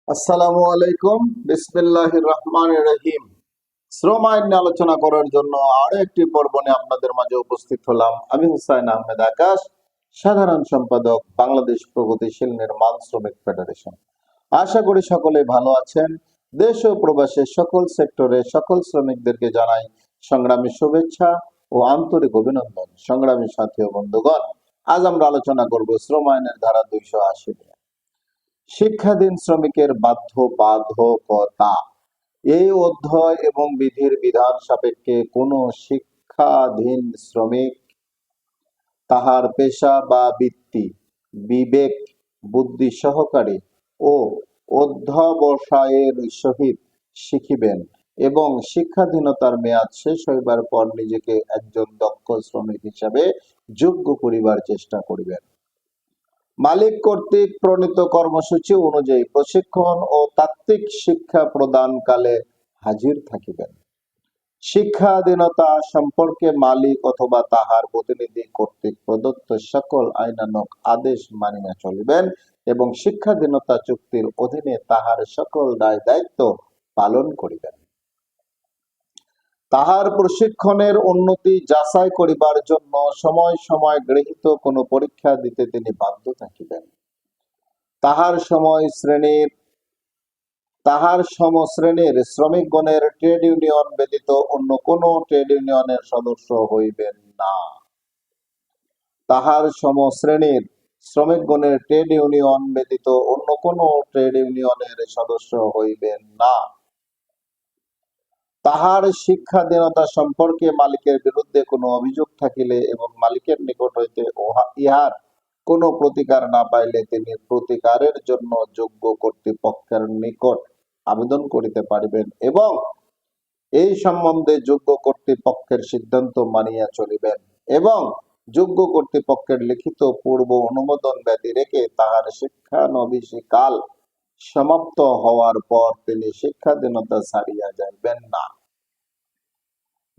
আসসালামু আলাইকুম। বিসমিল্লাহির রহমানির রহিম। শ্রম আইন নিয়ে আলোচনা করার জন্য আরো একটি পর্ব নিয়ে আপনাদের মাঝে উপস্থিত হলাম। আমি হুসাইন আহমেদ আকাশ, সাধারণ সম্পাদক, বাংলাদেশ প্রগতিশীল নির্মাণ শ্রমিক ফেডারেশন। আশা করি সকলে ভালো আছেন। দেশ ও প্রবাসের সকল সেক্টরে সকল শ্রমিকদেরকে জানাই সংগ্রামী শুভেচ্ছা ও আন্তরিক অভিনন্দন। সংগ্রামী সাথী ও বন্ধুগণ, আজ আমরা আলোচনা করব শ্রম আইনের ধারা 280 নিয়ে। শিক্ষাধীন শ্রমিকের বাধ্যবাধকতা। এই অধ্যায় এবং বিধির বিধান সাপেক্ষে কোন শিক্ষাধীন শ্রমিক তাহার পেশা বা বৃত্তি বিবেক বুদ্ধি সহকারে ও অধ্যবসায়ের সহিত শিখিবেন এবং শিক্ষাধীনতার মেয়াদ শেষ হইবার পর নিজেকে একজন দক্ষ শ্রমিক হিসাবে যোগ্য করিবার চেষ্টা করিবেন। মালিক কর্তৃক প্রণীত কর্মসূচি অনুযায়ী প্রশিক্ষণ ও তাত্ত্বিক শিক্ষা প্রদানকালে হাজির থাকিবেন। শিক্ষাধীনতা সম্পর্কে মালিক অথবা তাহার প্রতিনিধি কর্তৃক প্রদত্ত সকল আইনানুগ আদেশ মানিয়া চলিবেন এবং শিক্ষাধীনতা চুক্তির অধীনে তাহার সকল দায় দায়িত্ব পালন করিবেন। তাহার প্রশিক্ষণের উন্নতি যাচাই করিবার জন্য সময় সময় গৃহীত কোন পরীক্ষা দিতে তিনি বাধ্য থাকিবেন। তাহার সমশ্রেণীর শ্রমিকগণের ট্রেড ইউনিয়ন ব্যতীত অন্য কোন ট্রেড ইউনিয়নের সদস্য হইবেন না। তাহার সমশ্রেণীর শ্রমিকগণের ট্রেড ইউনিয়ন ব্যতীত অন্য কোন ট্রেড ইউনিয়নের সদস্য হইবেন না। তাহার শিক্ষাধীনতা সম্পর্কে মালিকের বিরুদ্ধে কোনো অভিযোগ থাকিলে এবং মালিকের নিকট হইতে ইহার কোন প্রতিকার না পাইলে তিনি প্রতিকারের জন্য যোগ্য কর্তৃপক্ষের নিকট আবেদন করিতে পারিবেন এবং এই সম্বন্ধে যোগ্য কর্তৃপক্ষের সিদ্ধান্ত মানিয়া চলিবেন এবং যোগ্য কর্তৃপক্ষের লিখিত পূর্ব অনুমোদন ব্যতি রেখে তাহার শিক্ষানবিশিকাল সমাপ্ত হওয়ার পর তিনি শিক্ষাধীনতা ছাড়িয়া যাইবেন না।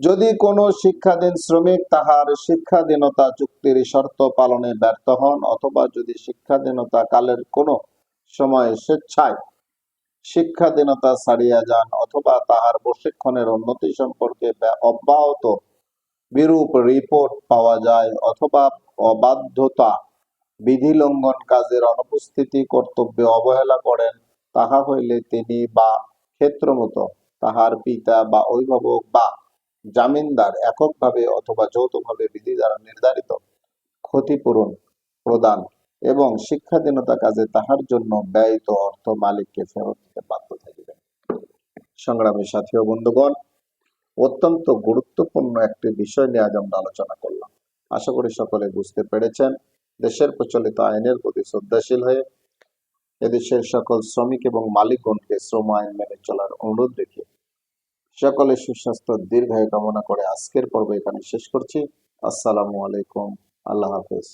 যদি কোন শিক্ষাধীন শ্রমিক তাহার শিক্ষাধীনতা চুক্তির শর্ত পালনে ব্যর্থ হন অথবা যদি শিক্ষাধীনতা কালের কোন সময় স্বেচ্ছায় শিক্ষাধীনতা ছাড়িয়া যান অথবা তাহার প্রশিক্ষণের উন্নতি সম্পর্কে অব্যাহত বিরূপ রিপোর্ট পাওয়া যায় অথবা অবাধ্যতা বিধি লঙ্ঘন কাজের অনুপস্থিতি কর্তব্যে অবহেলা করেন, তাহা হইলে তিনি বা ক্ষেত্রমত তাহার পিতা বা অভিভাবক বা জামিনদার এককভাবে অথবা যৌথভাবে বিধি দ্বারা নির্ধারিত ক্ষতিপূরণ প্রদান এবং শিক্ষাধীনতা কাজে তাহার জন্য ব্যয়িত অর্থ মালিককে ফেরত দিতে বাধ্য থাকিবেন। সংগ্রামী সাথী ও বন্ধুগণ, অত্যন্ত গুরুত্বপূর্ণ একটি বিষয় নিয়ে আজ আমরা আলোচনা করলাম। আশা করি সকলে বুঝতে পেরেছেন। দেশের প্রচলিত আইনের প্রতি শ্রদ্ধাশীল হয়ে এদেশের সকল শ্রমিক এবং মালিকগণকে শ্রম আইন মেনে চলার অনুরোধ রেখে সকলের সুস্বাস্থ্য দীর্ঘায়ু কামনা করে আজকের পর্ব এখানে শেষ করছি। আসসালামু আলাইকুম। আল্লাহ হাফেজ।